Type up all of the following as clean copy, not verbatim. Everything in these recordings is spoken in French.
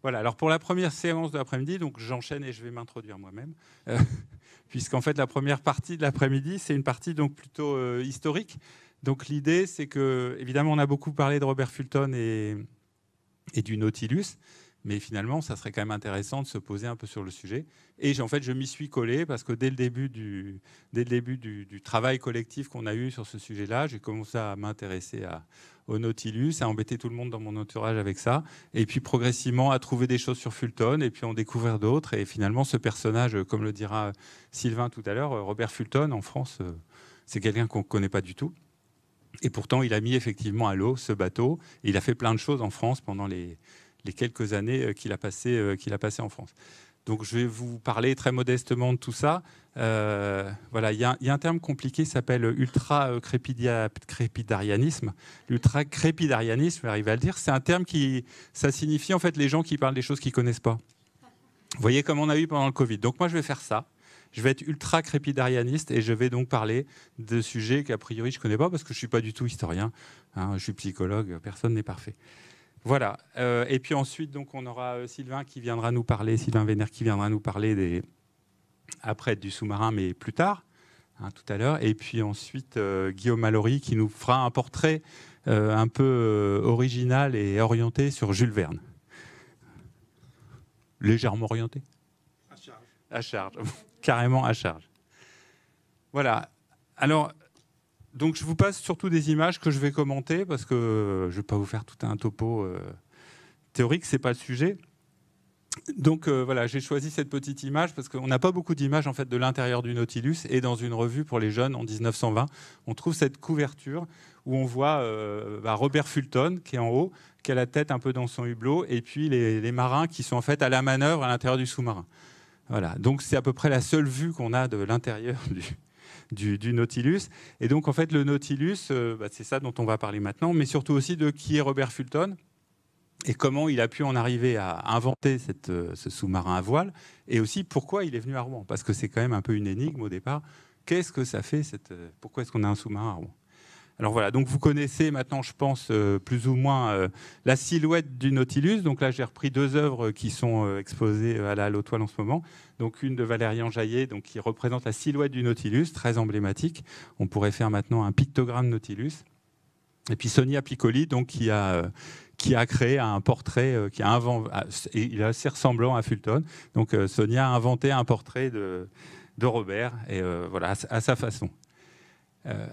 Voilà, alors pour la première séance de l'après-midi, donc j'enchaîne et je vais m'introduire moi-même, euh, puisqu'en fait la première partie de l'après-midi, c'est une partie donc plutôt historique. Donc l'idée, c'est que, évidemment, on a beaucoup parlé de Robert Fulton et du Nautilus, mais finalement, ça serait quand même intéressant de se poser un peu sur le sujet. Et en fait, je m'y suis collé parce que dès le début du travail collectif qu'on a eu sur ce sujet-là, j'ai commencé à m'intéresser au Nautilus, à embêter tout le monde dans mon entourage avec ça, et puis progressivement à trouver des choses sur Fulton, et puis en découvrir d'autres. Et finalement, ce personnage, comme le dira Sylvain tout à l'heure, Robert Fulton, en France, c'est quelqu'un qu'on ne connaît pas du tout. Et pourtant, il a mis effectivement à l'eau ce bateau. Et il a fait plein de choses en France pendant les quelques années qu'il a passé en France. Donc, je vais vous parler très modestement de tout ça. Voilà, il y a un terme compliqué qui s'appelle ultra-crépidarianisme. L'ultra-crépidarianisme, j'arrive à le dire, c'est un terme ça signifie en fait les gens qui parlent des choses qu'ils ne connaissent pas. Vous voyez comme on a eu pendant le Covid. Donc, moi, je vais faire ça. Je vais être ultra-crépidarianiste et je vais donc parler de sujets qu'a priori je ne connais pas parce que je ne suis pas du tout historien. Hein, je suis psychologue, personne n'est parfait. Voilà. Et puis ensuite, donc, on aura Sylvain qui viendra nous parler, Sylvain Vénère qui viendra nous parler après du sous-marin, mais plus tard, hein, tout à l'heure. Et puis ensuite, Guillaume Mallory qui nous fera un portrait un peu original et orienté sur Jules Verne. Légèrement orienté. À charge. À charge. Carrément à charge. Voilà. Alors, donc je vous passe surtout des images que je vais commenter parce que je ne vais pas vous faire tout un topo théorique, ce n'est pas le sujet. Donc voilà, j'ai choisi cette petite image parce qu'on n'a pas beaucoup d'images en fait de l'intérieur du Nautilus, et dans une revue pour les jeunes en 1920, on trouve cette couverture où on voit Robert Fulton qui est en haut, qui a la tête un peu dans son hublot, et puis les marins qui sont en fait à la manœuvre à l'intérieur du sous-marin. Voilà, donc c'est à peu près la seule vue qu'on a de l'intérieur du Nautilus. Et donc en fait le Nautilus, c'est ça dont on va parler maintenant, mais surtout aussi de qui est Robert Fulton et comment il a pu en arriver à inventer ce sous-marin à voile, et aussi pourquoi il est venu à Rouen, parce que c'est quand même un peu une énigme au départ. Qu'est-ce que ça fait pourquoi est-ce qu'on a un sous-marin à Rouen ? Alors voilà, donc vous connaissez maintenant, je pense, plus ou moins la silhouette du Nautilus. Donc là, j'ai repris deux œuvres qui sont exposées à la Halle-aux-Toiles en ce moment. Donc une de Valérian Jaillet, donc, qui représente la silhouette du Nautilus, très emblématique. On pourrait faire maintenant un pictogramme Nautilus. Et puis Sonia Piccoli, donc, qui a créé un portrait, il est assez ressemblant à Fulton. Donc Sonia a inventé un portrait de Robert, et voilà, à sa façon.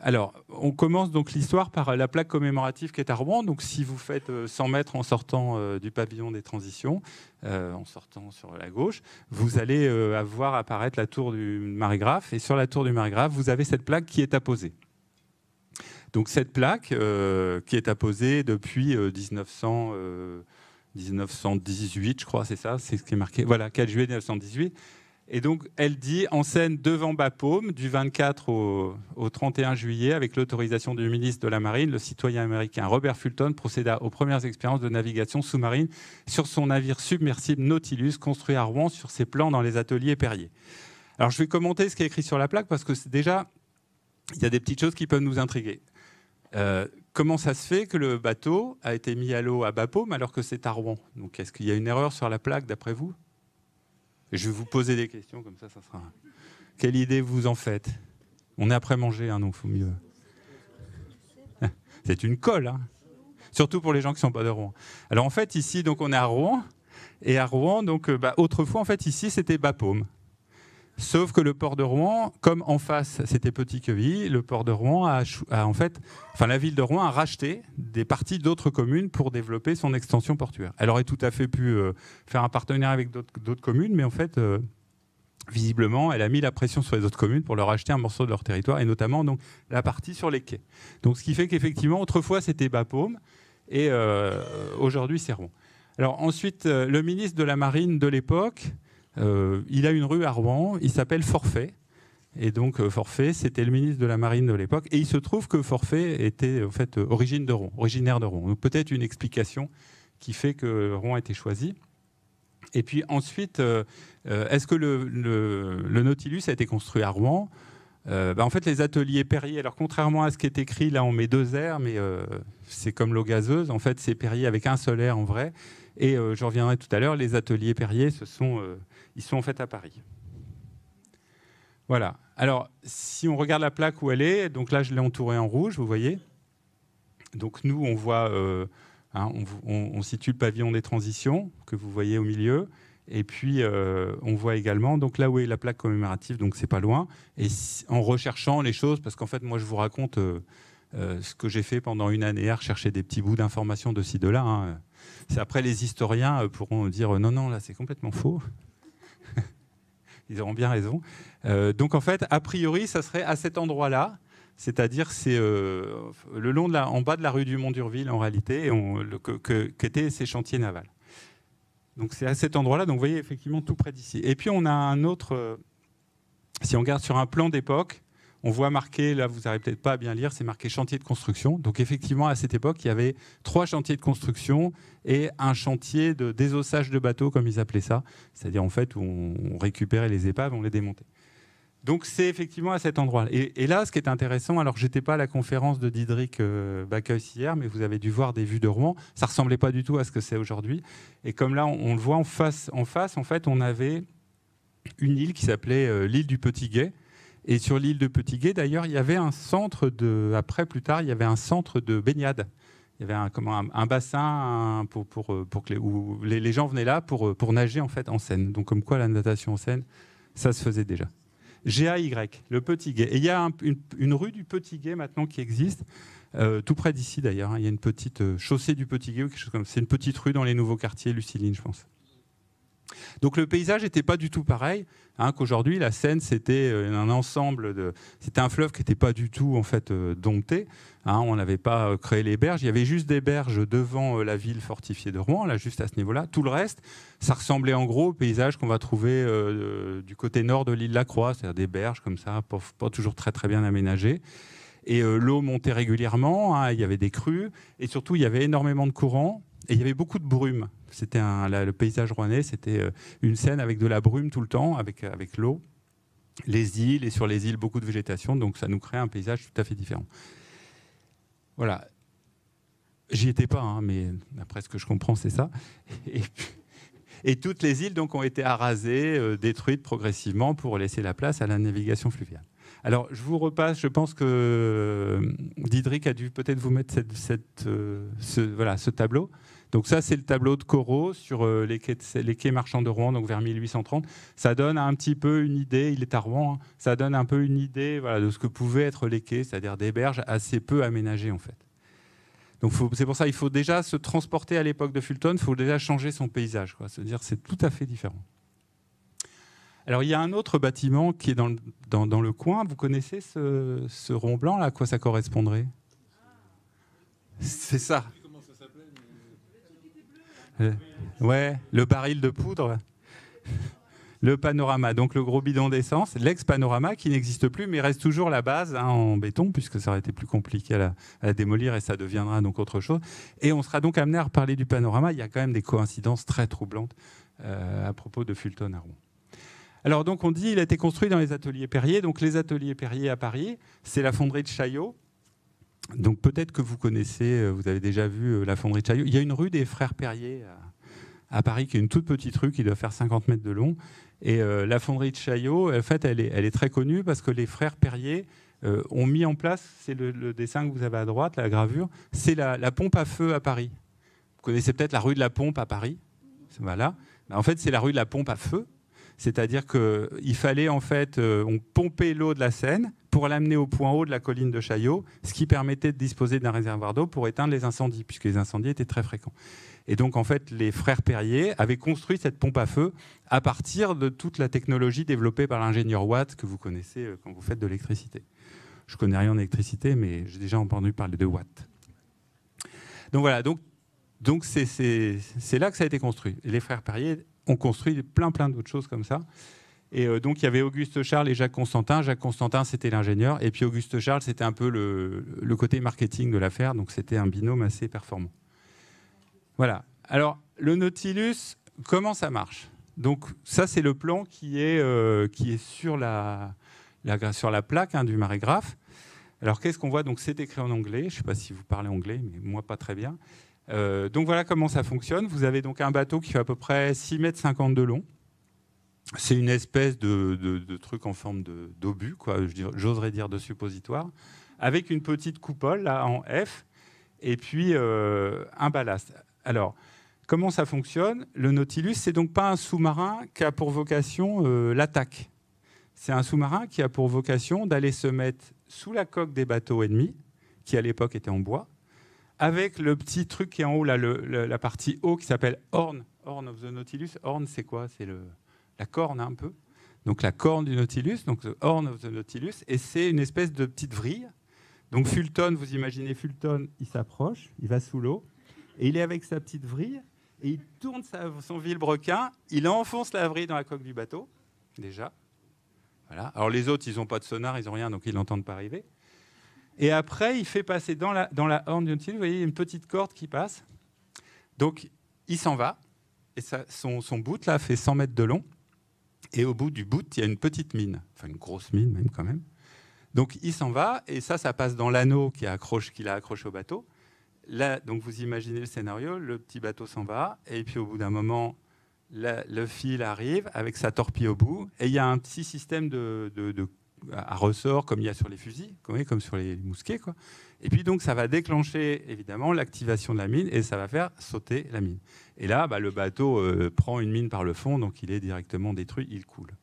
Alors, on commence donc l'histoire par la plaque commémorative qui est à Rouen. Donc, si vous faites 100 mètres en sortant du pavillon des Transitions, en sortant sur la gauche, vous allez voir apparaître la tour du Marégraphe. Et sur la tour du Marégraphe, vous avez cette plaque qui est apposée. Donc, cette plaque qui est apposée depuis 1918, je crois, c'est ça, c'est ce qui est marqué. Voilà, 4 juillet 1918. Et donc, elle dit « En scène devant Bapaume, du 24 au 31 juillet, avec l'autorisation du ministre de la Marine, le citoyen américain Robert Fulton procéda aux premières expériences de navigation sous-marine sur son navire submersible Nautilus, construit à Rouen sur ses plans dans les ateliers Perrier. » Alors, je vais commenter ce qui est écrit sur la plaque, parce que déjà, il y a des petites choses qui peuvent nous intriguer. Comment ça se fait que le bateau a été mis à l'eau à Bapaume alors que c'est à Rouen ? Donc, est-ce qu'il y a une erreur sur la plaque, d'après vous ? Je vais vous poser des questions, comme ça sera... Quelle idée vous en faites ? On est après manger, hein, donc il faut mieux... C'est une colle, hein, surtout pour les gens qui ne sont pas de Rouen. Alors en fait, ici, donc, on est à Rouen, et à Rouen, donc, autrefois, en fait, ici, c'était Bapaume. Sauf que le port de Rouen, comme en face, c'était Petit-Quevilly, le port de Rouen la ville de Rouen a racheté des parties d'autres communes pour développer son extension portuaire. Elle aurait tout à fait pu faire un partenariat avec d'autres communes, mais en fait, visiblement, elle a mis la pression sur les autres communes pour leur acheter un morceau de leur territoire, et notamment donc, la partie sur les quais. Donc, ce qui fait qu'effectivement, autrefois, c'était Bapaume, et aujourd'hui, c'est Rouen. Alors ensuite, le ministre de la Marine de l'époque... il a une rue à Rouen, il s'appelle Forfait. Et donc Forfait, c'était le ministre de la Marine de l'époque. Et il se trouve que Forfait était en fait originaire de Rouen. Donc peut-être une explication qui fait que Rouen a été choisi. Et puis ensuite, est-ce que le Nautilus a été construit à Rouen ? En fait, les ateliers Perrier, alors contrairement à ce qui est écrit, là on met 2 R, mais c'est comme l'eau gazeuse. En fait, c'est Perrier avec un seul R en vrai. Et je reviendrai tout à l'heure, les ateliers Perrier, ils sont en fait à Paris. Voilà. Alors, si on regarde la plaque où elle est, donc là, je l'ai entourée en rouge, vous voyez. Donc nous, on voit, on situe le pavillon des transitions, que vous voyez au milieu. Et puis, on voit également, donc là où est la plaque commémorative, donc c'est pas loin. Et en recherchant les choses, parce qu'en fait, moi, je vous raconte ce que j'ai fait pendant une année à rechercher des petits bouts d'informations de ci, de là. Hein. C'est après, les historiens pourront dire non, non, là, c'est complètement faux. Ils auront bien raison. Donc, en fait, a priori, ça serait à cet endroit-là. C'est-à-dire, c'est le long en bas de la rue du Mont-d'Urville, en réalité, qu'étaient ces chantiers navals. Donc c'est à cet endroit-là, donc vous voyez effectivement tout près d'ici. Et puis on a un autre, si on regarde sur un plan d'époque, on voit marqué, là vous n'arrivez peut-être pas à bien lire, c'est marqué chantier de construction. Donc effectivement à cette époque, il y avait 3 chantiers de construction et un chantier de désossage de bateaux, comme ils appelaient ça. C'est-à-dire en fait où on récupérait les épaves, on les démontait. Donc c'est effectivement à cet endroit. Et là, ce qui est intéressant, alors je n'étais pas à la conférence de Diederik Backhuis hier, mais vous avez dû voir des vues de Rouen. Ça ressemblait pas du tout à ce que c'est aujourd'hui. Et comme là, on le voit en face, en fait, on avait une île qui s'appelait l'île du Petit Guet. Et sur l'île de Petit Guet, d'ailleurs, il y avait un centre plus tard, il y avait un centre de baignade. Il y avait un bassin où les gens venaient là pour nager en fait en Seine. Donc comme quoi la natation en Seine, ça se faisait déjà. GAY, le Petit Guet. Et il y a une rue du Petit Guet maintenant qui existe, tout près d'ici d'ailleurs. Il y a une petite chaussée du Petit Guet ou quelque chose comme ça. C'est une petite rue dans les nouveaux quartiers Luciline, je pense. Donc le paysage n'était pas du tout pareil qu'aujourd'hui. La Seine, c'était un ensemble c'était un fleuve qui n'était pas du tout en fait dompté. On n'avait pas créé les berges. Il y avait juste des berges devant la ville fortifiée de Rouen, là juste à ce niveau-là. Tout le reste, ça ressemblait en gros au paysage qu'on va trouver du côté nord de l'île Lacroix, c'est-à-dire des berges comme ça, pas toujours très très bien aménagées. Et l'eau montait régulièrement. Il y avait des crues et surtout il y avait énormément de courants. Et il y avait beaucoup de brume. C'était le paysage rouennais, c'était une Seine avec de la brume tout le temps, avec l'eau, les îles, et sur les îles, beaucoup de végétation. Donc ça nous crée un paysage tout à fait différent. Voilà. J'y étais pas, mais d'après ce que je comprends, c'est ça. Et toutes les îles donc, ont été arasées, détruites progressivement pour laisser la place à la navigation fluviale. Alors, je vous repasse, je pense que Diederik a dû peut-être vous mettre ce tableau. Donc ça, c'est le tableau de Corot sur les quais marchands de Rouen, donc vers 1830. Ça donne un petit peu une idée, il est à Rouen, ça donne un peu une idée de ce que pouvaient être les quais, c'est-à-dire des berges assez peu aménagées en fait. Donc c'est pour ça qu'il faut déjà se transporter à l'époque de Fulton, il faut déjà changer son paysage, c'est-à-dire c'est tout à fait différent. Alors il y a un autre bâtiment qui est dans le coin, vous connaissez ce rond blanc là, à quoi ça correspondrait? C'est ça. Ouais, le baril de poudre, le panorama, donc le gros bidon d'essence, l'ex-panorama qui n'existe plus mais reste toujours la base en béton puisque ça aurait été plus compliqué à la démolir et ça deviendra donc autre chose. Et on sera donc amené à reparler du panorama. Il y a quand même des coïncidences très troublantes à propos de Fulton à Rouen. Alors donc on dit il a été construit dans les ateliers Perrier. Donc les ateliers Perrier à Paris, c'est la fonderie de Chaillot. Donc peut-être que vous connaissez, vous avez déjà vu la fonderie de Chaillot. Il y a une rue des Frères Perrier à Paris qui est une toute petite rue qui doit faire 50 mètres de long. Et la fonderie de Chaillot, en fait, elle est très connue parce que les Frères Perrier ont mis en place, c'est le dessin que vous avez à droite, la gravure, c'est la pompe à feu à Paris. Vous connaissez peut-être la rue de la Pompe à Paris. Voilà. En fait, c'est la rue de la Pompe à feu. C'est-à-dire qu'il fallait, en fait, on pompait l'eau de la Seine pour l'amener au point haut de la colline de Chaillot, ce qui permettait de disposer d'un réservoir d'eau pour éteindre les incendies, puisque les incendies étaient très fréquents. Et donc, en fait, les Frères Perrier avaient construit cette pompe à feu à partir de toute la technologie développée par l'ingénieur Watt que vous connaissez quand vous faites de l'électricité. Je ne connais rien en électricité, mais j'ai déjà entendu parler de Watt. Donc voilà, donc c'est là que ça a été construit. Et les Frères Perrier ont construit plein d'autres choses comme ça. Et donc il y avait Auguste Charles et Jacques Constantin. Jacques Constantin, c'était l'ingénieur. Et puis Auguste Charles, c'était un peu le côté marketing de l'affaire. Donc c'était un binôme assez performant. Voilà. Alors le Nautilus, comment ça marche? Donc ça, c'est le plan qui est sur la plaque du marégraphe. Alors qu'est-ce qu'on voit? Donc c'est écrit en anglais. Je ne sais pas si vous parlez anglais, mais moi pas très bien. Donc voilà comment ça fonctionne. Vous avez donc un bateau qui fait à peu près 6,50 m de long. C'est une espèce de truc en forme d'obus, quoi, j'oserais dire de suppositoire, avec une petite coupole là, en F, et puis un ballast. Alors, comment ça fonctionne? Le Nautilus, c'est donc pas un sous-marin qui a pour vocation l'attaque. C'est un sous-marin qui a pour vocation d'aller se mettre sous la coque des bateaux ennemis, qui à l'époque étaient en bois, avec le petit truc qui est en haut, là, la partie haut qui s'appelle Horn. Horn of the Nautilus. Horn, c'est quoi? C'est la corne un peu. Donc la corne du Nautilus, donc the Horn of the Nautilus, et c'est une espèce de petite vrille. Donc Fulton, vous imaginez Fulton, il s'approche, il va sous l'eau, et il est avec sa petite vrille, et il tourne son vilebrequin, il enfonce la vrille dans la coque du bateau, déjà. Voilà. Alors les autres, ils n'ont pas de sonar, ils n'ont rien, donc ils l'entendent pas arriver. Et après, il fait passer dans la Horn du Nautilus, vous voyez, une petite corde qui passe. Donc il s'en va, et son bout là fait 100 mètres de long. Et au bout du bout, il y a une petite mine, enfin une grosse mine même quand même. Donc il s'en va, et ça passe dans l'anneau qu'il a accroché au bateau. Là, donc vous imaginez le scénario, le petit bateau s'en va, et puis au bout d'un moment, le fil arrive avec sa torpille au bout, et il y a un petit système à ressort comme il y a sur les fusils, comme sur les mousquets, quoi. Et puis donc ça va déclencher évidemment l'activation de la mine, et ça va faire sauter la mine. Et là, le bateau prend une mine par le fond, donc il est directement détruit, il coule.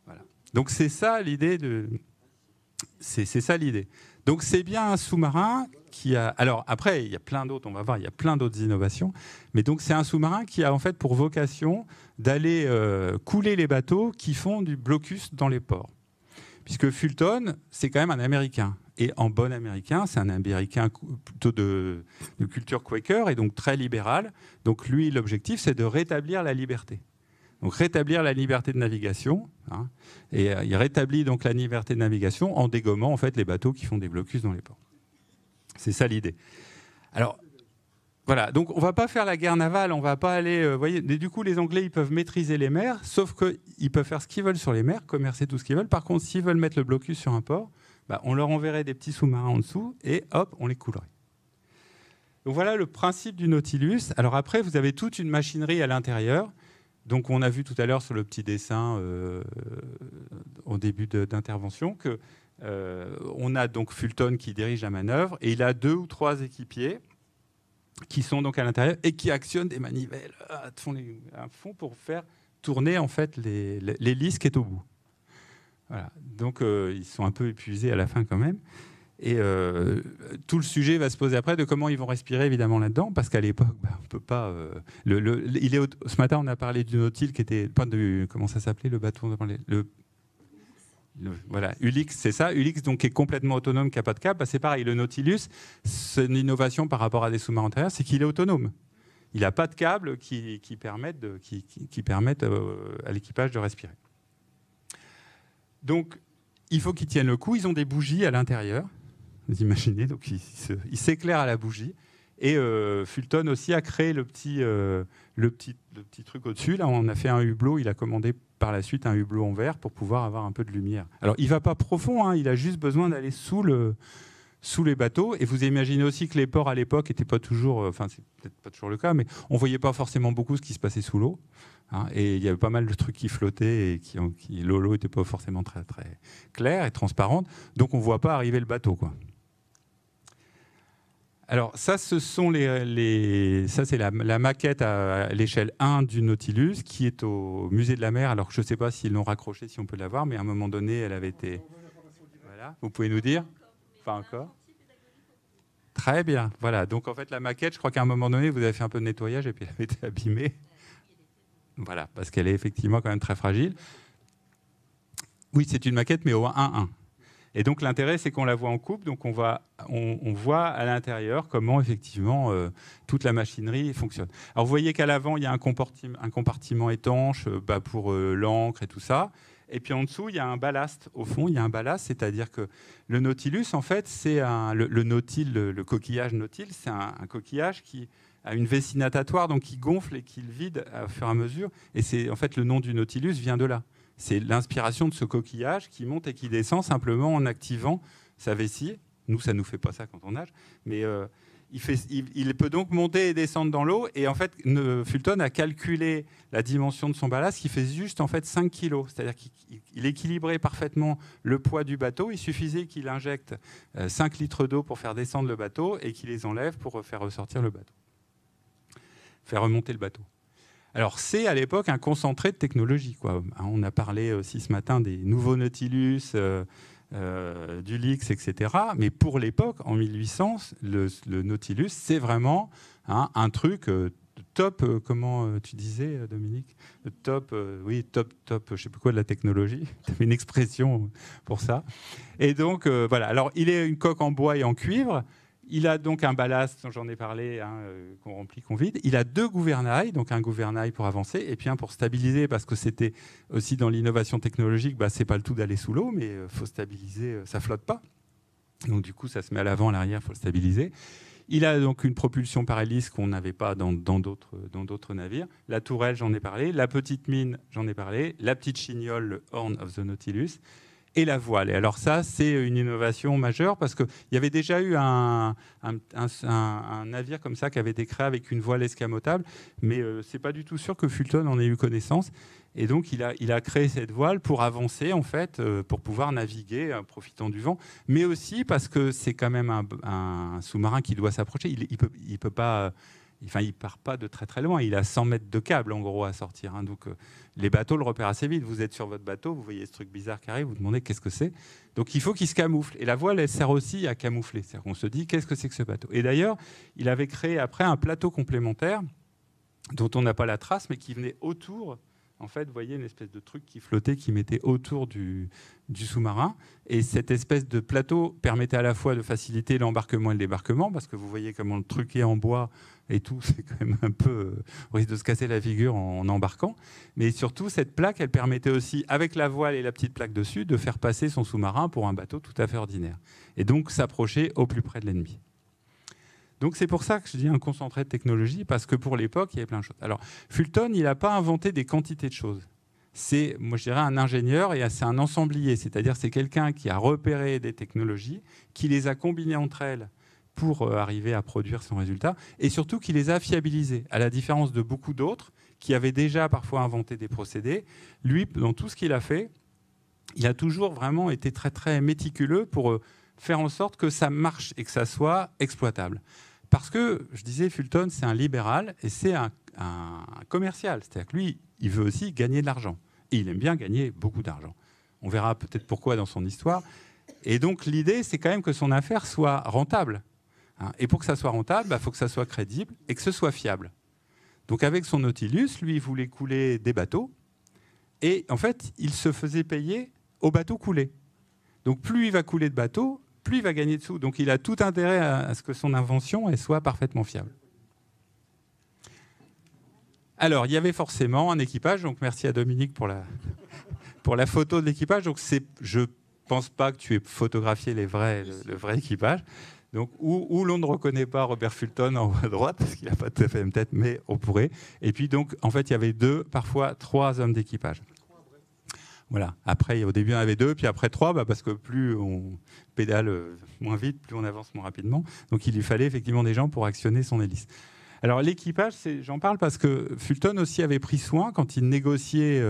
Voilà. Donc c'est ça l'idée c'est ça l'idée. Donc c'est bien un sous-marin qui a. Alors après, il y a plein d'autres, on va voir, il y a plein d'autres innovations. Mais donc c'est un sous-marin qui a en fait pour vocation d'aller couler les bateaux qui font du blocus dans les ports. Puisque Fulton, c'est quand même un Américain. Et en bon Américain, c'est un Américain plutôt de culture Quaker et donc très libéral. Donc lui, l'objectif, c'est de rétablir la liberté. Donc rétablir la liberté de navigation. Hein, et il rétablit donc la liberté de navigation en dégommant en fait les bateaux qui font des blocus dans les ports. C'est ça l'idée. Alors voilà, donc on ne va pas faire la guerre navale, on ne va pas aller... voyez, du coup, les Anglais, ils peuvent maîtriser les mers, sauf qu'ils peuvent faire ce qu'ils veulent sur les mers, commercer tout ce qu'ils veulent. Par contre, s'ils veulent mettre le blocus sur un port, on leur enverrait des petits sous-marins en dessous, et hop, on les coulerait. Donc voilà le principe du Nautilus. Alors après, vous avez toute une machinerie à l'intérieur. Donc on a vu tout à l'heure sur le petit dessin au début d'intervention que on a donc Fulton qui dirige la manœuvre, et il a 2 ou 3 équipiers qui sont donc à l'intérieur et qui actionnent des manivelles à fond pour faire tourner en fait l'hélice qui est au bout. Voilà. Donc ils sont un peu épuisés à la fin quand même. Et tout le sujet va se poser après de comment ils vont respirer évidemment là-dedans, parce qu'à l'époque, on peut pas. Ce matin, on a parlé du Nautilus qui était pas de comment ça s'appelait le bateau, voilà, Ulix, c'est ça. Ulix donc qui est complètement autonome, qui n'a pas de câble. C'est pareil, le Nautilus, c'est une innovation par rapport à des sous-marins antérieurs, c'est qu'il est autonome. Il n'a pas de câble qui permettent à l'équipage de respirer. Donc, il faut qu'ils tiennent le coup. Ils ont des bougies à l'intérieur. Vous imaginez, donc ils s'éclairent à la bougie. Et Fulton aussi a créé le petit truc au-dessus. Là, on a fait un hublot. Il a commandé par la suite un hublot en verre pour pouvoir avoir un peu de lumière. Alors, il ne va pas profond. Hein, il a juste besoin d'aller sous les bateaux. Et vous imaginez aussi que les ports à l'époque n'étaient pas toujours... Enfin, c'est peut-être pas toujours le cas, mais on ne voyait pas forcément beaucoup ce qui se passait sous l'eau. Hein, et il y avait pas mal de trucs qui flottaient et l'eau n'était pas forcément très, très claire et transparente. Donc, on ne voit pas arriver le bateau, quoi. Alors ça, ce sont ça c'est la maquette à l'échelle 1 du Nautilus qui est au musée de la mer. Alors je ne sais pas s'ils l'ont raccrochée, si on peut la voir, mais à un moment donné, elle avait été... Voilà, vous pouvez nous dire? Pas encore. Très bien, voilà. Donc en fait, la maquette, je crois qu'à un moment donné, vous avez fait un peu de nettoyage et puis elle avait été abîmée. Voilà, parce qu'elle est effectivement quand même très fragile. Oui, c'est une maquette, mais au 1-1. Et donc l'intérêt, c'est qu'on la voit en coupe, donc on voit à l'intérieur comment effectivement toute la machinerie fonctionne. Alors vous voyez qu'à l'avant, il y a un compartiment étanche pour l'encre et tout ça. Et puis en dessous, il y a un ballast. Au fond, il y a un ballast, c'est-à-dire que le Nautilus, en fait, c'est le coquillage Nautilus, c'est un coquillage qui a une vessie natatoire, donc qui gonfle et qui le vide au fur et à mesure. Et c'est en fait le nom du Nautilus vient de là. C'est l'inspiration de ce coquillage qui monte et qui descend simplement en activant sa vessie. Nous, ça ne nous fait pas ça quand on nage. Mais Il peut donc monter et descendre dans l'eau. Et en fait, Fulton a calculé la dimension de son ballast qui fait juste en fait 5 kg. C'est-à-dire qu'il équilibrait parfaitement le poids du bateau. Il suffisait qu'il injecte 5 litres d'eau pour faire descendre le bateau et qu'il les enlève pour faire ressortir le bateau, faire remonter le bateau. Alors, c'est à l'époque un concentré de technologie, quoi. On a parlé aussi ce matin des nouveaux Nautilus, du Lynx, etc. Mais pour l'époque, en 1800, le Nautilus, c'est vraiment un truc top, comment tu disais, Dominique, top, oui, top, je ne sais plus quoi de la technologie. Tu avais une expression pour ça. Et donc, voilà. Alors, il est une coque en bois et en cuivre. Il a donc un ballast, dont j'en ai parlé, qu'on remplit, qu'on vide. Il a 2 gouvernails, donc un gouvernail pour avancer et puis un pour stabiliser, parce que c'était aussi dans l'innovation technologique, ce n'est pas le tout d'aller sous l'eau, mais il faut stabiliser, ça ne flotte pas. Donc du coup, ça se met à l'avant, à l'arrière, il faut le stabiliser. Il a donc une propulsion par hélice qu'on n'avait pas dans d'autres navires. La tourelle, j'en ai parlé. La petite mine, j'en ai parlé. La petite chignole, le Horn of the Nautilus. Et la voile. Et alors ça, c'est une innovation majeure parce qu'il y avait déjà eu un navire comme ça qui avait été créé avec une voile escamotable, mais c'est pas du tout sûr que Fulton en ait eu connaissance. Et donc, il a créé cette voile pour avancer, en fait, pour pouvoir naviguer en profitant du vent, mais aussi parce que c'est quand même un sous-marin qui doit s'approcher. Il peut pas... Enfin, il ne part pas de très très loin. Il a 100 mètres de câble, en gros, à sortir. Donc, les bateaux le repèrent assez vite. Vous êtes sur votre bateau, vous voyez ce truc bizarre qui arrive, vous demandez qu'est-ce que c'est. Donc, il faut qu'il se camoufle. Et la voile, elle sert aussi à camoufler. C'est-à-dire qu'on se dit, qu'est-ce que c'est que ce bateau? Et d'ailleurs, il avait créé après un plateau complémentaire dont on n'a pas la trace, mais qui venait autour. En fait, vous voyez une espèce de truc qui flottait, qui mettait autour du sous-marin. Et cette espèce de plateau permettait à la fois de faciliter l'embarquement et le débarquement, parce que vous voyez comment le truc est en bois et tout, c'est quand même un peu... on risque de se casser la figure en embarquant. Mais surtout, cette plaque, elle permettait aussi, avec la voile et la petite plaque dessus, de faire passer son sous-marin pour un bateau tout à fait ordinaire. Et donc, s'approcher au plus près de l'ennemi. Donc c'est pour ça que je dis un concentré de technologie, parce que pour l'époque, il y avait plein de choses. Alors, Fulton, il n'a pas inventé des quantités de choses. C'est, moi je dirais, un ingénieur et c'est un ensemblier, c'est-à-dire c'est quelqu'un qui a repéré des technologies, qui les a combinées entre elles pour arriver à produire son résultat, et surtout qui les a fiabilisées, à la différence de beaucoup d'autres qui avaient déjà parfois inventé des procédés. Lui, dans tout ce qu'il a fait, il a toujours vraiment été très très méticuleux pour faire en sorte que ça marche et que ça soit exploitable. Parce que, je disais, Fulton, c'est un libéral et c'est un commercial. C'est-à-dire que lui, il veut aussi gagner de l'argent. Et il aime bien gagner beaucoup d'argent. On verra peut-être pourquoi dans son histoire. Et donc, l'idée, c'est quand même que son affaire soit rentable. Et pour que ça soit rentable, il faut que ça soit crédible et que ce soit fiable. Donc, avec son Nautilus, lui, il voulait couler des bateaux. Et en fait, il se faisait payer au bateau coulé. Donc, plus il va couler de bateaux, plus il va gagner de sous. Donc, il a tout intérêt à ce que son invention elle soit parfaitement fiable. Alors, il y avait forcément un équipage. Donc, merci à Dominique pour la photo de l'équipage. Donc, je ne pense pas que tu aies photographié le vrai équipage. Donc, où l'on ne reconnaît pas Robert Fulton en haut à droite, parce qu'il n'a pas tout à fait la même tête, mais on pourrait. Et puis, donc, en fait, il y avait 2, parfois 3 hommes d'équipage. Voilà. Après, au début, il y en avait 2, puis après 3, parce que plus on pédale moins vite, plus on avance moins rapidement. Donc, il lui fallait effectivement des gens pour actionner son hélice. Alors, l'équipage, j'en parle parce que Fulton aussi avait pris soin, quand il négociait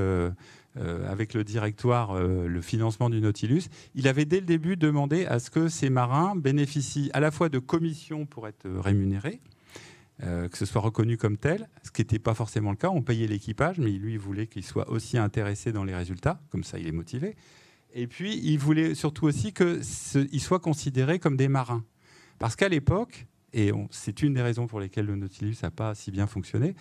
avec le directoire le financement du Nautilus, il avait dès le début demandé à ce que ces marins bénéficient à la fois de commissions pour être rémunérés, que ce soit reconnu comme tel, ce qui n'était pas forcément le cas. On payait l'équipage, mais lui, il voulait qu'il soit aussi intéressé dans les résultats, comme ça il est motivé. Et puis, il voulait surtout aussi qu'ils soient considérés comme des marins. Parce qu'à l'époque, et c'est une des raisons pour lesquelles le Nautilus n'a pas si bien fonctionné,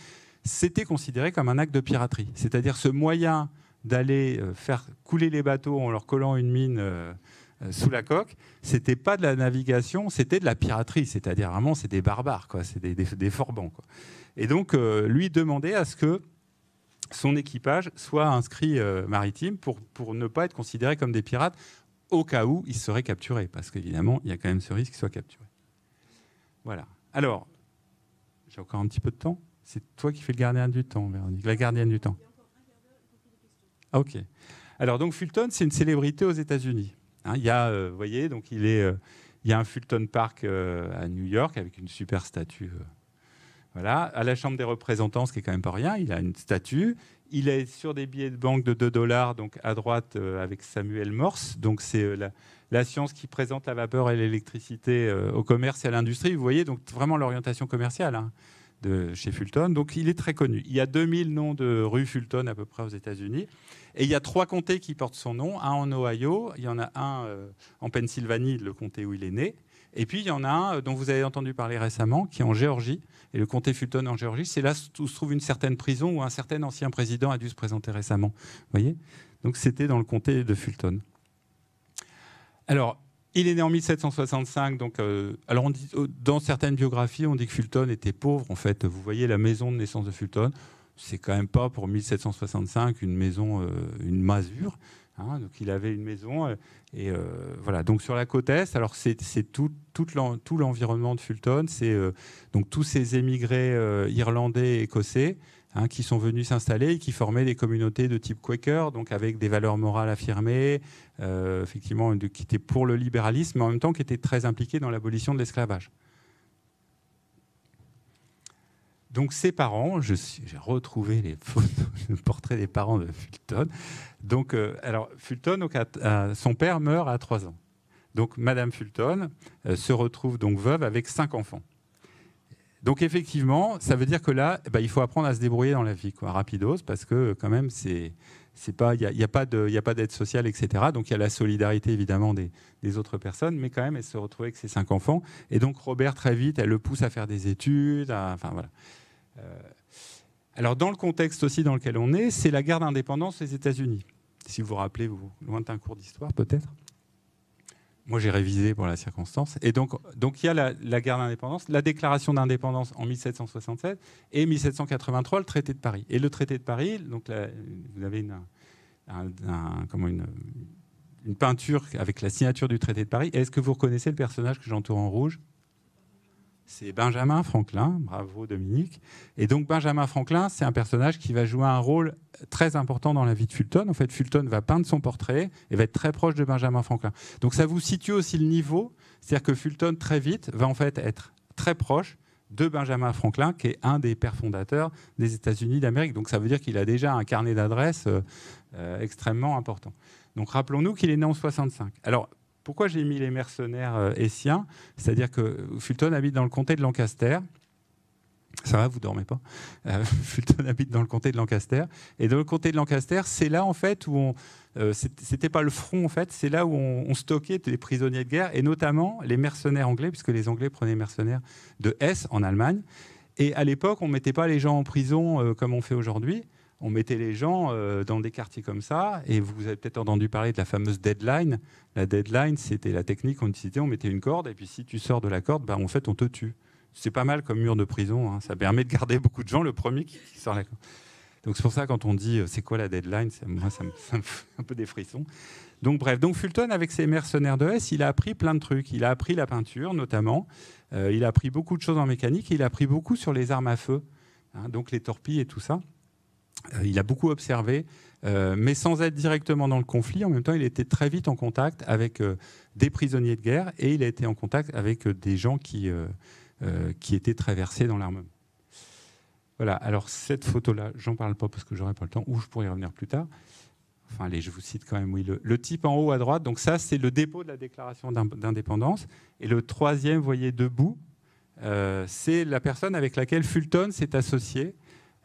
c'était considéré comme un acte de piraterie. C'est-à-dire ce moyen d'aller faire couler les bateaux en leur collant une mine sous la coque, c'était pas de la navigation, c'était de la piraterie, c'est-à-dire vraiment c'est des barbares, quoi, c'est des forbans, quoi. Et donc lui demandait à ce que son équipage soit inscrit maritime pour ne pas être considéré comme des pirates au cas où ils seraient capturés, parce qu'évidemment il y a quand même ce risque qu'ils soient capturés. Voilà. Alors, j'ai encore un petit peu de temps. C'est toi qui fais le gardien du temps, Véronique, la gardienne du temps. Ah, ok. Alors donc Fulton, c'est une célébrité aux États-Unis. Il y a, vous voyez, donc il est Il y a un Fulton Park à New York avec une super statue. Voilà. À la Chambre des représentants, ce qui est quand même pas rien, il a une statue. Il est sur des billets de banque de $2, donc à droite avec Samuel Morse. Donc c'est la science qui présente la vapeur et l'électricité au commerce et à l'industrie. Vous voyez, donc vraiment l'orientation commerciale de chez Fulton. Donc il est très connu. Il y a 2000 noms de rues Fulton à peu près aux États-Unis. Et il y a 3 comtés qui portent son nom. Un en Ohio, il y en a un en Pennsylvanie, le comté où il est né. Et puis il y en a un dont vous avez entendu parler récemment, qui est en Géorgie. Et le comté Fulton en Géorgie, c'est là où se trouve une certaine prison où un certain ancien président a dû se présenter récemment. Vous voyez ? Donc c'était dans le comté de Fulton. Alors, il est né en 1765. Donc, alors dans certaines biographies, on dit que Fulton était pauvre. En fait, vous voyez la maison de naissance de Fulton. C'est quand même pas pour 1765 une maison, une masure. Donc il avait une maison et voilà. Donc sur la côte est, alors c'est tout l'environnement de Fulton, c'est donc tous ces émigrés irlandais et écossais qui sont venus s'installer et qui formaient des communautés de type Quaker, donc avec des valeurs morales affirmées, effectivement qui étaient pour le libéralisme, mais en même temps qui étaient très impliqués dans l'abolition de l'esclavage. Donc ses parents, j'ai retrouvé les photos, le portrait des parents de Fulton. Donc, alors Fulton, donc, son père meurt à 3 ans. Donc Madame Fulton se retrouve donc veuve avec 5 enfants. Donc effectivement, ça veut dire que là, il faut apprendre à se débrouiller dans la vie, quoi, rapidos, parce que quand même, il n'y a pas d'aide sociale, etc. Donc il y a la solidarité évidemment des autres personnes, mais quand même, elle se retrouve avec ses 5 enfants. Et donc Robert, très vite, elle le pousse à faire des études, enfin voilà. Alors dans le contexte aussi dans lequel on est, c'est la guerre d'indépendance des États-Unis. Si vous vous rappelez vos lointains cours d'histoire, peut-être. Moi, j'ai révisé pour la circonstance. Et donc il y a la guerre d'indépendance, la déclaration d'indépendance en 1767 et 1783, le traité de Paris. Et le traité de Paris, donc là, vous avez une peinture avec la signature du traité de Paris. Est-ce que vous reconnaissez le personnage que j'entoure en rouge ? C'est Benjamin Franklin, bravo Dominique. Et donc Benjamin Franklin, c'est un personnage qui va jouer un rôle très important dans la vie de Fulton. En fait, Fulton va peindre son portrait et va être très proche de Benjamin Franklin. Donc ça vous situe aussi le niveau, c'est-à-dire que Fulton très vite va en fait être très proche de Benjamin Franklin, qui est un des pères fondateurs des États-Unis d'Amérique. Donc ça veut dire qu'il a déjà un carnet d'adresses extrêmement important. Donc rappelons-nous qu'il est né en 65. Alors pourquoi j'ai mis les mercenaires hessiens ? C'est-à-dire que Fulton habite dans le comté de Lancaster. Ça va, vous dormez pas ? Fulton habite dans le comté de Lancaster. Et dans le comté de Lancaster, c'est là en fait où c'était pas le front en fait, c'est là où on stockait des prisonniers de guerre et notamment les mercenaires anglais, puisque les Anglais prenaient mercenaires de Hesse en Allemagne. Et à l'époque, on mettait pas les gens en prison comme on fait aujourd'hui. On mettait les gens dans des quartiers comme ça, et vous avez peut-être entendu parler de la fameuse deadline. La deadline, c'était la technique qu'on utilisait, on mettait une corde, et puis si tu sors de la corde, en fait, on te tue. C'est pas mal comme mur de prison, ça permet de garder beaucoup de gens, le premier qui sort la corde. Donc c'est pour ça, quand on dit « c'est quoi la deadline ?» moi, ça me fait un peu des frissons. Donc bref, donc Fulton, avec ses mercenaires de Hesse, il a appris plein de trucs. Il a appris la peinture, notamment. Il a appris beaucoup de choses en mécanique, et il a appris beaucoup sur les armes à feu, donc les torpilles et tout ça. Il a beaucoup observé, mais sans être directement dans le conflit. En même temps, il était très vite en contact avec des prisonniers de guerre et il a été en contact avec des gens qui étaient très versés dans l'armement. Voilà, alors cette photo-là, j'en parle pas parce que j'aurai pas le temps, ou je pourrais y revenir plus tard. Enfin, allez, je vous cite quand même, oui, le type en haut à droite. Donc ça, c'est le dépôt de la déclaration d'indépendance. Et le troisième, vous voyez, debout, c'est la personne avec laquelle Fulton s'est associé.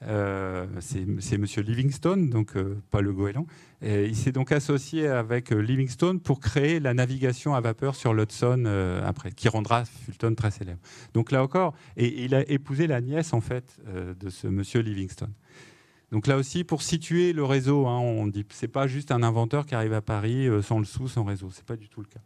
C'est M. Livingstone, donc pas le goéland. Il s'est donc associé avec Livingstone pour créer la navigation à vapeur sur l'Hudson après, qui rendra Fulton très célèbre. Donc là encore, et il a épousé la nièce en fait de ce M. Livingstone. Donc là aussi, pour situer le réseau, on dit c'est pas juste un inventeur qui arrive à Paris sans le sou, sans réseau. C'est pas du tout le cas.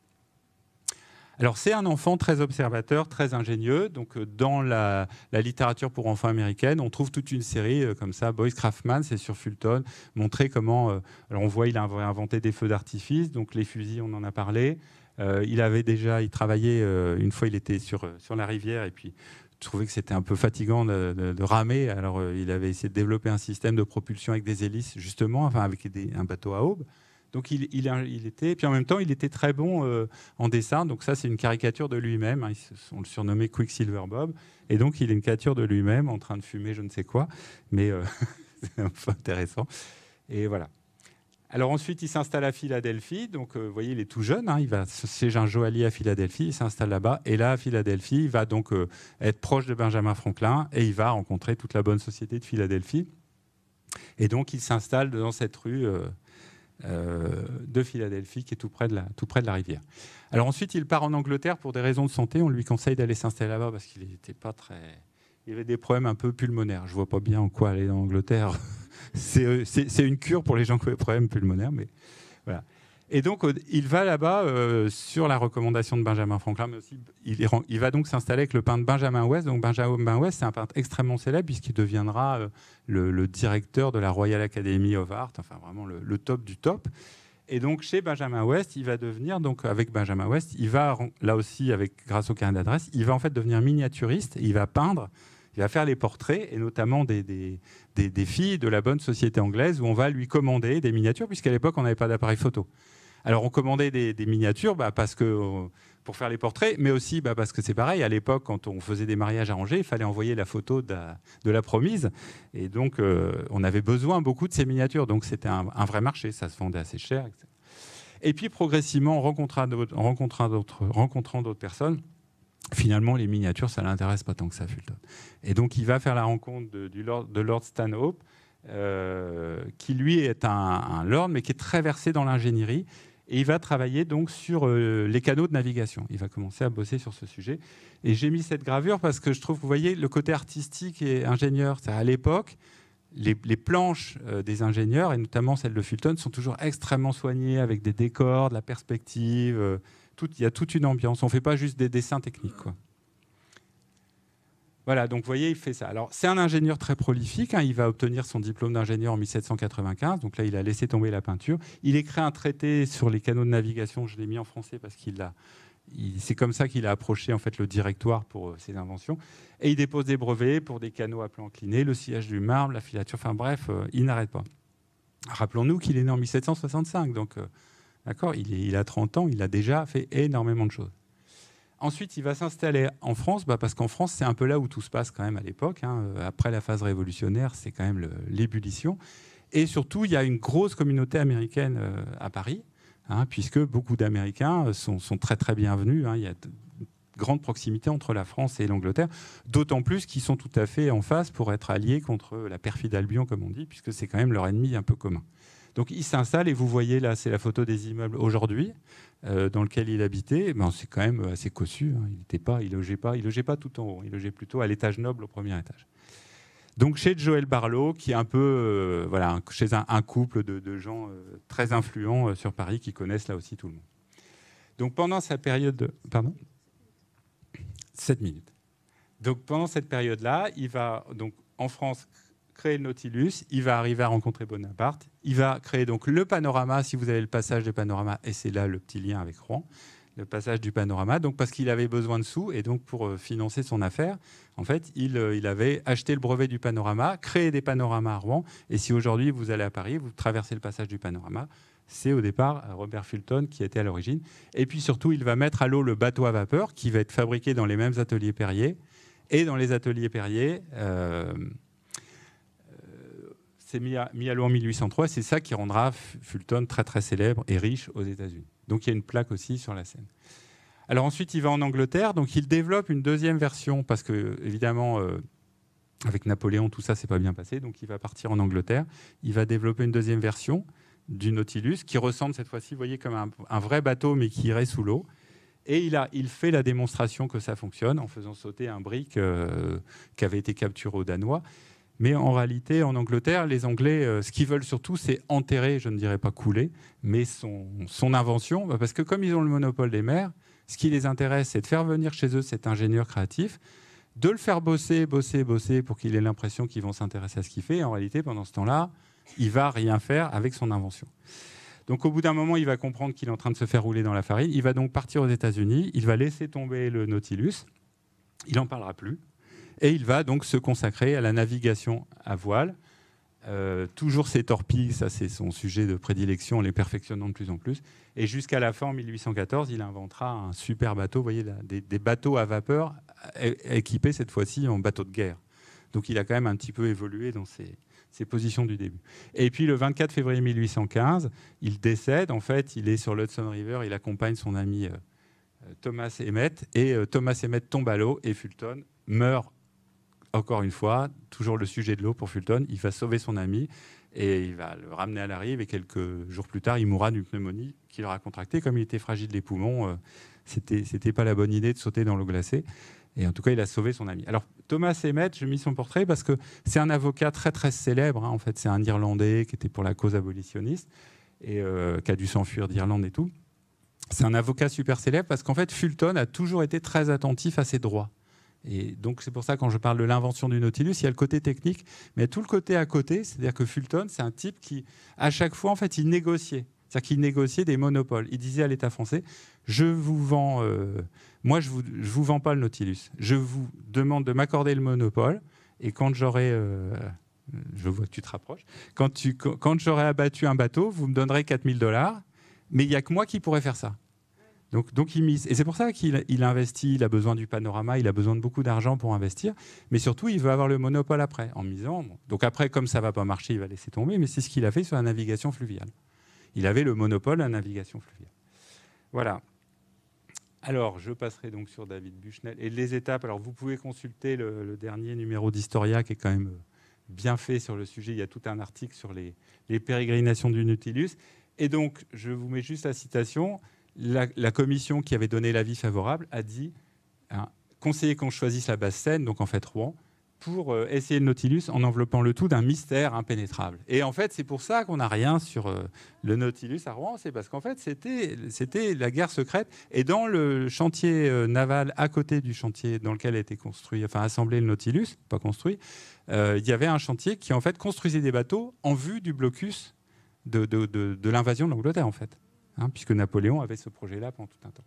Alors, c'est un enfant très observateur, très ingénieux. Donc, dans la littérature pour enfants américaine, on trouve toute une série comme ça. Boyce Craftman, c'est sur Fulton, montrer comment... alors, on voit il a inventé des feux d'artifice, donc les fusils, on en a parlé. Il travaillait, une fois, il était sur la rivière, et puis je trouvais que c'était un peu fatigant de ramer. Alors, il avait essayé de développer un système de propulsion avec des hélices, justement, enfin, avec un bateau à aubes. Donc il était, et puis en même temps, il était très bon en dessin. Donc ça, c'est une caricature de lui-même. Hein. On le surnommait Quicksilver Bob. Et donc, il est une caricature de lui-même en train de fumer je ne sais quoi. Mais c'est un peu intéressant. Et voilà. Alors ensuite, il s'installe à Philadelphie. Donc, vous voyez, il est tout jeune. Hein. Il va chez un joaillier à Philadelphie. Il s'installe là-bas. Et là, à Philadelphie, il va donc être proche de Benjamin Franklin. Et il va rencontrer toute la bonne société de Philadelphie. Et donc, il s'installe dans cette rue de Philadelphie, qui est tout près de la rivière. Alors ensuite, il part en Angleterre pour des raisons de santé. On lui conseille d'aller s'installer là-bas parce qu'il n'était pas très... Il avait des problèmes un peu pulmonaires. Je ne vois pas bien en quoi aller en Angleterre. C'est une cure pour les gens qui ont des problèmes pulmonaires, mais voilà. Et donc, il va là-bas sur la recommandation de Benjamin Franklin, mais aussi il va donc s'installer avec le peintre Benjamin West. Donc, Benjamin West, c'est un peintre extrêmement célèbre puisqu'il deviendra le directeur de la Royal Academy of Art, enfin vraiment le top du top. Et donc, chez Benjamin West, il va devenir, donc avec Benjamin West, il va, là aussi, grâce au carnet d'adresse, il va en fait devenir miniaturiste, il va peindre, il va faire les portraits, et notamment des filles de la bonne société anglaise, où on va lui commander des miniatures, puisqu'à l'époque, on n'avait pas d'appareil photo. Alors, on commandait des miniatures parce que, pour faire les portraits, mais aussi parce que c'est pareil, à l'époque, quand on faisait des mariages arrangés, il fallait envoyer la photo de la promise. Et donc, on avait besoin beaucoup de ces miniatures. Donc, c'était un vrai marché, ça se vendait assez cher, etc. Et puis, progressivement, en rencontrant d'autres personnes, finalement, les miniatures, ça ne l'intéresse pas tant que ça, Fulton. Et donc, il va faire la rencontre de Lord Stanhope, qui, lui, est un lord, mais qui est très versé dans l'ingénierie. Et il va travailler donc sur les canaux de navigation. Il va commencer à bosser sur ce sujet. Et j'ai mis cette gravure parce que je trouve, vous voyez, le côté artistique et ingénieur. À l'époque, les planches des ingénieurs, et notamment celles de Fulton, sont toujours extrêmement soignées, avec des décors, de la perspective. Il y a toute une ambiance. On ne fait pas juste des dessins techniques, quoi. Voilà, donc vous voyez, il fait ça. Alors, c'est un ingénieur très prolifique. Hein, il va obtenir son diplôme d'ingénieur en 1795. Donc là, il a laissé tomber la peinture. Il écrit un traité sur les canaux de navigation. Je l'ai mis en français parce c'est comme ça qu'il a approché en fait, le directoire pour ses inventions. Et il dépose des brevets pour des canaux à plan incliné, le sillage du marbre, la filature. Enfin bref, il n'arrête pas. Rappelons-nous qu'il est né en 1765. Donc, d'accord, il a 30 ans. Il a déjà fait énormément de choses. Ensuite, il va s'installer en France, parce qu'en France, c'est un peu là où tout se passe quand même à l'époque. Hein. Après la phase révolutionnaire, c'est quand même l'ébullition. Et surtout, il y a une grosse communauté américaine à Paris, hein, puisque beaucoup d'Américains sont très très bienvenus. Hein. Il y a une grande proximité entre la France et l'Angleterre, d'autant plus qu'ils sont tout à fait en face pour être alliés contre la perfide Albion, comme on dit, puisque c'est quand même leur ennemi un peu commun. Donc il s'installe et vous voyez là, c'est la photo des immeubles aujourd'hui dans lequel il habitait. Ben, c'est quand même assez cossu. Hein. Il logeait pas tout en haut. Il logeait plutôt à l'étage noble, au premier étage. Donc chez Joël Barlow, qui est un peu chez un couple de gens très influents sur Paris qui connaissent là aussi tout le monde. Donc pendant sa période, 7 minutes. Donc pendant cette période-là, il va donc en France créer le Nautilus, il va arriver à rencontrer Bonaparte, il va créer donc le panorama, si vous avez le passage du panorama, et c'est là le petit lien avec Rouen, le passage du panorama, donc parce qu'il avait besoin de sous, et donc pour financer son affaire, en fait, il avait acheté le brevet du panorama, créé des panoramas à Rouen, et si aujourd'hui vous allez à Paris, vous traversez le passage du panorama, c'est au départ Robert Fulton qui était à l'origine, et puis surtout, il va mettre à l'eau le bateau à vapeur, qui va être fabriqué dans les mêmes ateliers Perrier, et dans les ateliers Perrier... c'est mis à l'eau en 1803, c'est ça qui rendra Fulton très très célèbre et riche aux États-Unis. Donc il y a une plaque aussi sur la scène. Alors ensuite, il va en Angleterre, donc il développe une deuxième version, parce que évidemment, avec Napoléon, tout ça s'est pas bien passé, donc il va partir en Angleterre. Il va développer une deuxième version du Nautilus, qui ressemble cette fois-ci, vous voyez, comme un vrai bateau, mais qui irait sous l'eau. Et il fait la démonstration que ça fonctionne en faisant sauter un brick qui avait été capturé aux Danois. Mais en réalité, en Angleterre, les Anglais, ce qu'ils veulent surtout, c'est enterrer, je ne dirais pas couler, mais son invention. Parce que comme ils ont le monopole des mers, ce qui les intéresse, c'est de faire venir chez eux cet ingénieur créatif, de le faire bosser pour qu'il ait l'impression qu'ils vont s'intéresser à ce qu'il fait. Et en réalité, pendant ce temps-là, il ne va rien faire avec son invention. Donc au bout d'un moment, il va comprendre qu'il est en train de se faire rouler dans la farine. Il va donc partir aux États-Unis, il va laisser tomber le Nautilus, il n'en parlera plus. Et il va donc se consacrer à la navigation à voile. Toujours ses torpilles, ça c'est son sujet de prédilection, en les perfectionnant de plus en plus. Et jusqu'à la fin, en 1814, il inventera un super bateau, vous voyez, là, des bateaux à vapeur équipés cette fois-ci en bateaux de guerre. Donc il a quand même un petit peu évolué dans ses positions du début. Et puis le 24 février 1815, il décède. En fait, il est sur l'Hudson River, il accompagne son ami Thomas Emmett. Et Thomas Emmett tombe à l'eau et Fulton meurt. Encore une fois, toujours le sujet de l'eau pour Fulton. Il va sauver son ami et il va le ramener à la rive. Et quelques jours plus tard, il mourra d'une pneumonie qu'il aura contractée. Comme il était fragile des poumons, c'était pas la bonne idée de sauter dans l'eau glacée. Et en tout cas, il a sauvé son ami. Alors, Thomas Emmett, j'ai mis son portrait parce que c'est un avocat très, très célèbre. Hein. En fait, c'est un Irlandais qui était pour la cause abolitionniste et qui a dû s'enfuir d'Irlande et tout. C'est un avocat super célèbre parce qu'en fait, Fulton a toujours été très attentif à ses droits. Et donc, c'est pour ça, quand je parle de l'invention du Nautilus, il y a le côté technique, mais il y a tout le côté à côté. C'est-à-dire que Fulton, c'est un type qui, à chaque fois, en fait, il négociait. C'est-à-dire qu'il négociait des monopoles. Il disait à l'État français, je vous vends, moi, je vous vends pas le Nautilus. Je vous demande de m'accorder le monopole. Et quand j'aurai, je vois que tu te rapproches, quand j'aurai abattu un bateau, vous me donnerez 4 000 $. Mais il n'y a que moi qui pourrais faire ça. Donc il mise. Et c'est pour ça qu'il investit, il a besoin du panorama, il a besoin de beaucoup d'argent pour investir, mais surtout il veut avoir le monopole après, en misant. Bon. Donc après, comme ça ne va pas marcher, il va laisser tomber, mais c'est ce qu'il a fait sur la navigation fluviale. Il avait le monopole de la navigation fluviale. Voilà. Alors, je passerai donc sur David Bushnell. Et les étapes, alors vous pouvez consulter le dernier numéro d'Historia qui est quand même bien fait sur le sujet. Il y a tout un article sur les pérégrinations du Nautilus. Et donc, je vous mets juste la citation. La commission qui avait donné l'avis favorable a dit conseiller qu'on choisisse la basse Seine, donc en fait Rouen, pour essayer le Nautilus en enveloppant le tout d'un mystère impénétrable. Et en fait, c'est pour ça qu'on n'a rien sur le Nautilus à Rouen, c'est parce qu'en fait, c'était la guerre secrète. Et dans le chantier naval, à côté du chantier dans lequel a été construit, enfin assemblé le Nautilus, pas construit, il y avait un chantier qui en fait construisait des bateaux en vue du blocus de l'invasion de l'Angleterre, en fait. Puisque Napoléon avait ce projet-là pendant tout un temps.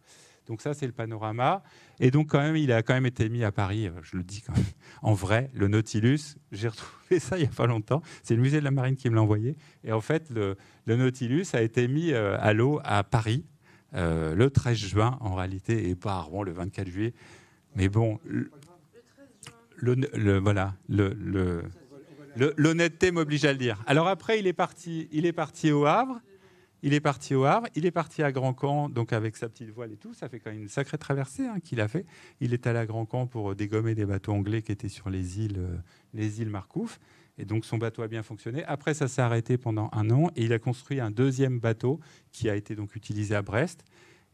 Donc ça, c'est le panorama. Et donc, quand même, il a quand même été mis à Paris, je le dis quand même, en vrai, le Nautilus. J'ai retrouvé ça il n'y a pas longtemps. C'est le musée de la Marine qui me l'a envoyé. Et en fait, le Nautilus a été mis à l'eau à Paris le 13 juin, en réalité, et pas à Rouen le 24 juillet. Mais bon, l'honnêteté m'oblige à le dire. Alors après, il est parti au Havre. Il est parti au Havre, il est parti à Grand-Camp, donc avec sa petite voile et tout. Ça fait quand même une sacrée traversée qu'il a fait. Il est allé à Grand-Camp pour dégommer des bateaux anglais qui étaient sur les îles Marcouf. Et donc son bateau a bien fonctionné. Après, ça s'est arrêté pendant 1 an et il a construit un deuxième bateau qui a été donc utilisé à Brest.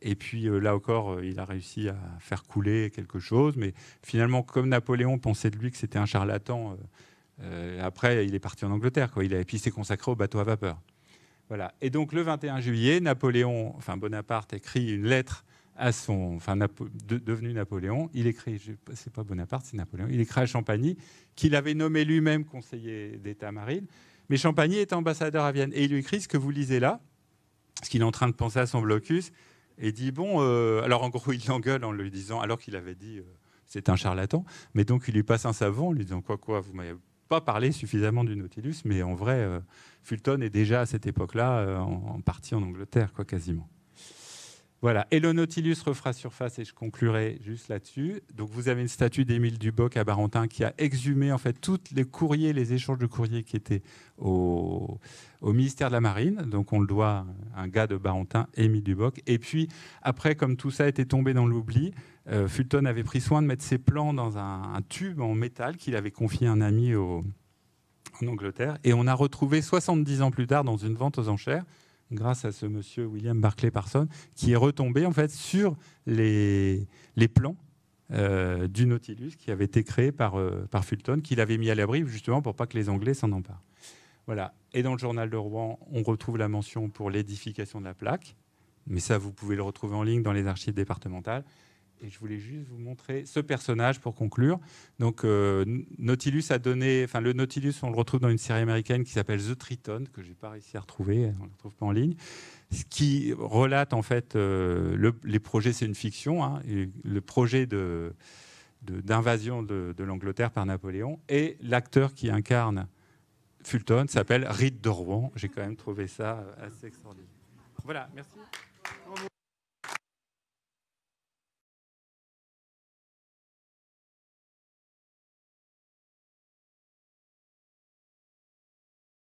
Et puis là encore, il a réussi à faire couler quelque chose. Mais finalement, comme Napoléon pensait de lui que c'était un charlatan, après, il est parti en Angleterre. Et puis il s'est consacré au bateau à vapeur. Voilà. Et donc le 21 juillet, Bonaparte écrit une lettre à son, devenu Napoléon. Il écrit, c'est pas Bonaparte, c'est Napoléon. Il écrit à Champagny qu'il avait nommé lui-même conseiller d'État marine, mais Champagny est ambassadeur à Vienne et il lui écrit ce que vous lisez là, parce qu'il est en train de penser à son blocus et dit alors en gros il l'engueule en lui disant, alors qu'il avait dit c'est un charlatan, mais donc il lui passe un savon en lui disant quoi vous m'avez pas parlé suffisamment du Nautilus, mais en vrai, Fulton est déjà à cette époque-là en partie en Angleterre, quasiment. Voilà. Et le Nautilus refera surface, et je conclurai juste là-dessus. Donc, vous avez une statue d'Émile Duboc à Barentin qui a exhumé en fait tous les courriers, les échanges de courriers qui étaient au ministère de la Marine. Donc, on le doit à un gars de Barentin, Émile Duboc. Et puis, après, comme tout ça était tombé dans l'oubli, Fulton avait pris soin de mettre ses plans dans un tube en métal qu'il avait confié à un ami en Angleterre. Et on a retrouvé 70 ans plus tard dans une vente aux enchères, grâce à ce monsieur William Barclay Parsons, qui est retombé en fait sur les plans du Nautilus qui avait été créé par Fulton, qu'il avait mis à l'abri justement pour pas que les Anglais s'en emparent. Voilà. Et dans le journal de Rouen, on retrouve la mention pour l'édification de la plaque, mais ça, vous pouvez le retrouver en ligne dans les archives départementales. Et je voulais juste vous montrer ce personnage pour conclure. Donc, Nautilus a donné... Enfin, le Nautilus, on le retrouve dans une série américaine qui s'appelle The Triton, que je n'ai pas réussi à retrouver, on ne le retrouve pas en ligne, ce qui relate, en fait, les projets, c'est une fiction, et le projet d'invasion de l'Angleterre par Napoléon, et l'acteur qui incarne Fulton s'appelle Rite de Rouen. J'ai quand même trouvé ça assez extraordinaire. Voilà, merci.